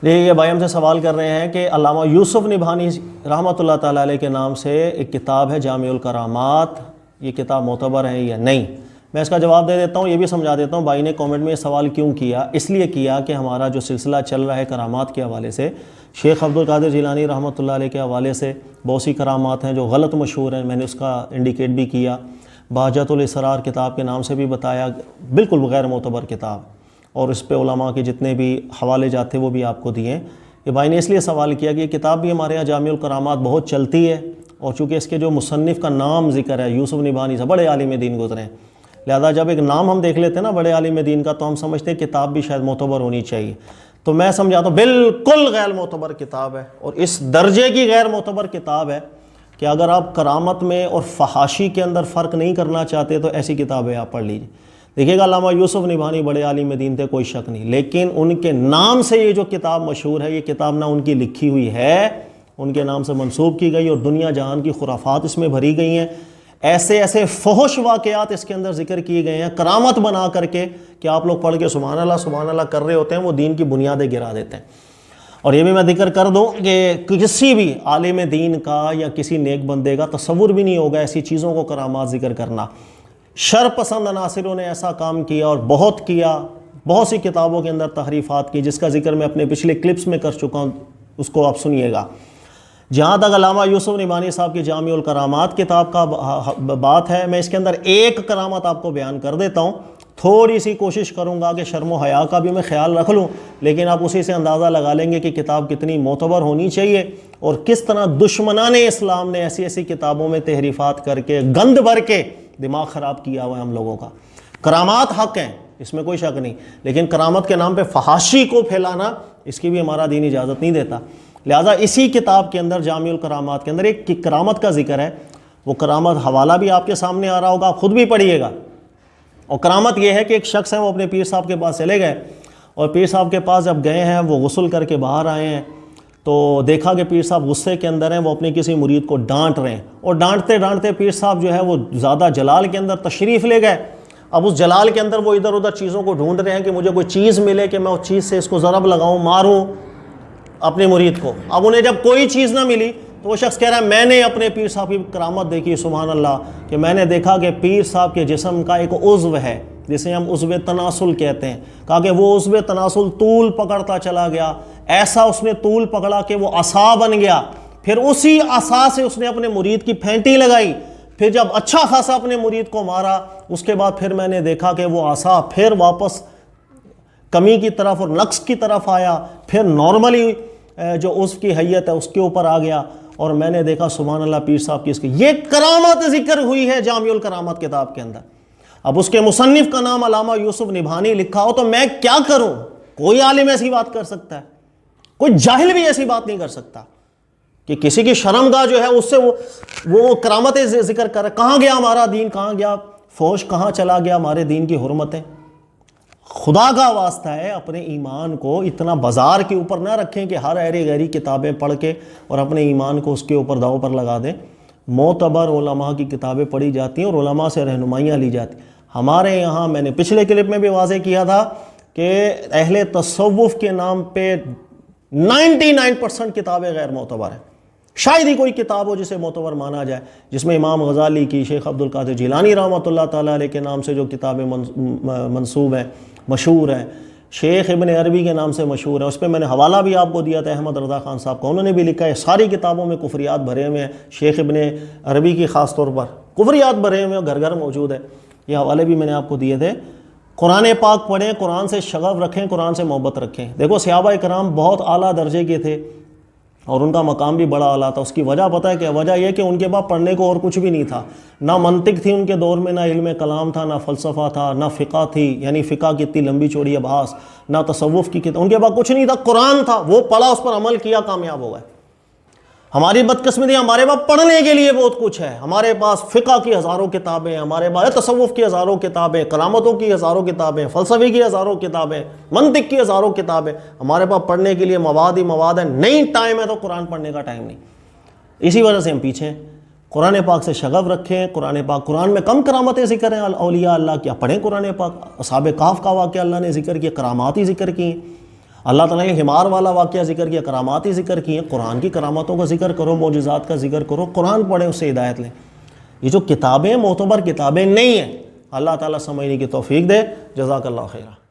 یہ بھائی ہم سے سوال کر رہے ہیں کہ علامہ یوسف نبھانی رحمۃ اللہ تعالیٰ علیہ کے نام سے ایک کتاب ہے جامع الکرامات، یہ کتاب معتبر ہے یا نہیں؟ میں اس کا جواب دے دیتا ہوں، یہ بھی سمجھا دیتا ہوں بھائی نے کامنٹ میں یہ سوال کیوں کیا۔ اس لیے کیا کہ ہمارا جو سلسلہ چل رہا ہے کرامات کے حوالے سے، شیخ عبد القادر جیلانی رحمۃ اللہ علیہ کے حوالے سے بہت سی کرامات ہیں جو غلط مشہور ہیں، میں نے اس کا انڈیکیٹ بھی کیا۔ بہجت الاسرار کتاب کے نام سے بھی بتایا، بالکل غیر معتبر کتاب، اور اس پہ علماء کے جتنے بھی حوالے جاتے وہ بھی آپ کو دیے۔ یہ بھائی نے اس لیے سوال کیا کہ یہ کتاب بھی ہمارے یہاں جامع الکرامات بہت چلتی ہے، اور چونکہ اس کے جو مصنف کا نام ذکر ہے یوسف نبھانی سے، بڑے عالم دین گزرے ہیں، لہذا جب ایک نام ہم دیکھ لیتے ہیں نا بڑے عالم دین کا، تو ہم سمجھتے ہیں کتاب بھی شاید معتبر ہونی چاہیے۔ تو میں سمجھاتا ہوں بالکل غیر معتبر کتاب ہے، اور اس درجے کی غیر معتبر کتاب ہے کہ اگر آپ کرامت میں اور فحاشی کے اندر فرق نہیں کرنا چاہتے تو ایسی کتابیں آپ پڑھ لیجیے۔ دیکھیے گا علامہ یوسف نبھانی بڑے عالم دین تھے، کوئی شک نہیں، لیکن ان کے نام سے یہ جو کتاب مشہور ہے، یہ کتاب نہ ان کی لکھی ہوئی ہے، ان کے نام سے منسوب کی گئی، اور دنیا جہان کی خرافات اس میں بھری گئی ہیں، ایسے ایسے فحش واقعات اس کے اندر ذکر کیے گئے ہیں کرامت بنا کر کے کہ آپ لوگ پڑھ کے سبحان اللہ کر رہے ہوتے ہیں، وہ دین کی بنیادیں گرا دیتے ہیں۔ اور یہ بھی میں ذکر کر دوں کہ کسی بھی عالم دین کا یا کسی نیک بندے کا تصور بھی نہیں ہوگا ایسی چیزوں کو کرامات ذکر کرنا۔ شر پسند عناصروں نے ایسا کام کیا اور بہت کیا، بہت سی کتابوں کے اندر تحریفات کی، جس کا ذکر میں اپنے پچھلے کلپس میں کر چکا ہوں، اس کو آپ سنیے گا۔ جہاں تک علامہ یوسف نبھانی صاحب کی جامع الکرامات کتاب کا بات ہے، میں اس کے اندر ایک کرامت آپ کو بیان کر دیتا ہوں، تھوڑی سی کوشش کروں گا کہ شرم و حیا کا بھی میں خیال رکھ لوں، لیکن آپ اسی سے اندازہ لگا لیں گے کہ کتاب کتنی معتبر ہونی چاہیے، اور کس طرح دشمنان اسلام نے ایسی ایسی کتابوں میں تحریفات کر کے گند بھر کے دماغ خراب کیا ہوا ہے ہم لوگوں کا۔ کرامات حق ہیں، اس میں کوئی شک نہیں، لیکن کرامت کے نام پہ فحاشی کو پھیلانا، اس کی بھی ہمارا دین اجازت نہیں دیتا۔ لہٰذا اسی کتاب کے اندر جامع الکرامات کے اندر ایک کرامت کا ذکر ہے، وہ کرامت حوالہ بھی آپ کے سامنے آ رہا ہوگا، آپ خود بھی پڑھیے گا۔ اور کرامت یہ ہے کہ ایک شخص ہے، وہ اپنے پیر صاحب کے پاس چلے گئے، اور پیر صاحب کے پاس جب گئے ہیں، وہ غسل کر کے باہر آئے ہیں، تو دیکھا کہ پیر صاحب غصے کے اندر ہیں، وہ اپنے کسی مرید کو ڈانٹ رہے ہیں، اور ڈانٹتے ڈانٹتے پیر صاحب جو ہے وہ زیادہ جلال کے اندر تشریف لے گئے۔ اب اس جلال کے اندر وہ ادھر ادھر چیزوں کو ڈھونڈ رہے ہیں کہ مجھے کوئی چیز ملے کہ میں اس چیز سے اس کو ضرب لگاؤں، ماروں اپنے مرید کو۔ اب انہیں جب کوئی چیز نہ ملی تو وہ شخص کہہ رہا ہے میں نے اپنے پیر صاحب کی کرامت دیکھی، سبحان اللہ، کہ میں نے دیکھا کہ پیر صاحب کے جسم کا ایک عضو ہے جسے ہم عضو تناسل کہتے ہیں، کہا کہ وہ عضو تناسل طول پکڑتا چلا گیا، ایسا اس نے طول پکڑا کہ وہ عصا بن گیا، پھر اسی عصا سے اس نے اپنے مرید کی پھینٹی لگائی، پھر جب اچھا خاصا اپنے مرید کو مارا، اس کے بعد پھر میں نے دیکھا کہ وہ عصا پھر واپس کمی کی طرف اور نقص کی طرف آیا، پھر نارملی جو عضو کی حیت ہے اس کے اوپر آ گیا، اور میں نے دیکھا سبحان اللہ پیر صاحب کی اس کی یہ کرامت ذکر ہوئی ہے جامع الکرامات کتاب کے اندر۔ اب اس کے مصنف کا نام علامہ یوسف نبھانی لکھا ہو تو میں کیا کروں؟ کوئی عالم ایسی بات کر سکتا ہے؟ کوئی جاہل بھی ایسی بات نہیں کر سکتا کہ کسی کی شرمگاہ جو ہے اس سے وہ کرامتیں ذکر کر رہا ہے۔ کہاں گیا ہمارا دین، کہاں گیا فوش، کہاں چلا گیا ہمارے دین کی حرمتیں؟ خدا کا واسطہ ہے اپنے ایمان کو اتنا بازار کے اوپر نہ رکھیں کہ ہر ایری غیری کتابیں پڑھ کے اور اپنے ایمان کو اس کے اوپر داؤ پر لگا دیں۔ معتبر علماء کی کتابیں پڑھی جاتی ہیں اور علماء سے رہنمائیاں لی جاتی ہیں۔ ہمارے یہاں میں نے پچھلے کلپ میں بھی واضح کیا تھا کہ اہل تصوف کے نام پہ 99% کتابیں غیر معتبر ہیں، شاید ہی کوئی کتاب ہو جسے معتبر مانا جائے، جس میں امام غزالی کی، شیخ عبد القادر جیلانی رحمۃ اللہ تعالیٰ علیہ کے نام سے جو کتابیں منسوب ہیں، مشہور ہیں، شیخ ابن عربی کے نام سے مشہور ہے، اس پہ میں نے حوالہ بھی آپ کو دیا تھا احمد رضا خان صاحب کا، انہوں نے بھی لکھا ہے ساری کتابوں میں کفریات بھرے ہوئے ہیں، شیخ ابن عربی کی خاص طور پر کفریات بھرے ہوئے ہیں، گھر گھر موجود ہے۔ یہ حوالے بھی میں نے آپ کو دیے تھے۔ قرآن پاک پڑھیں، قرآن سے شغف رکھیں، قرآن سے محبت رکھیں۔ دیکھو صحابہ کرام بہت اعلیٰ درجے کے تھے اور ان کا مقام بھی بڑا اعلیٰ تھا۔ اس کی وجہ پتہ ہے کہ وجہ یہ کہ ان کے پاس پڑھنے کو اور کچھ بھی نہیں تھا، نہ منطق تھی ان کے دور میں، نہ علم کلام تھا، نہ فلسفہ تھا، نہ فقہ تھی، یعنی فقہ کی اتنی لمبی چوڑی ابحاث، نہ تصوف کی کتاب، ان کے پاس کچھ نہیں تھا، قرآن تھا، وہ پڑھا، اس پر عمل کیا، کامیاب ہو گئے۔ ہماری بدقسمتی، ہمارے پاس پڑھنے کے لیے بہت کچھ ہے، ہمارے پاس فقہ کی ہزاروں کتابیں، ہمارے پاس تصوف کی ہزاروں کتابیں، کرامتوں کی ہزاروں کتابیں، فلسفے کی ہزاروں کتابیں، منطق کی ہزاروں کتابیں، ہمارے پاس پڑھنے کے لیے مواد ہی مواد ہے، نہیں ٹائم ہے تو قرآن پڑھنے کا ٹائم نہیں۔ اسی وجہ سے ہم پیچھے ہیں۔ قرآن پاک سے شغف رکھیں، قرآن میں کم کرامتیں ذکر ہیں اولیاء اللہ کیا، پڑھیں قرآن پاک۔ اصحاب کہف کا واقعہ اللہ نے ذکر کیا، کرامات ہی ذکر کی ہیں۔ اللہ تعالیٰ نے ہمار والا واقعہ ذکر کیا، کرامات ہی ذکر کی ہیں، قرآن کی کراماتوں کا ذکر کرو، معجزات کا ذکر کرو، قرآن پڑھیں، اس سے ہدایت لیں۔ یہ جو کتابیں معتبر کتابیں نہیں ہیں، اللہ تعالیٰ سمجھنے کی توفیق دے۔ جزاک اللہ خیرہ۔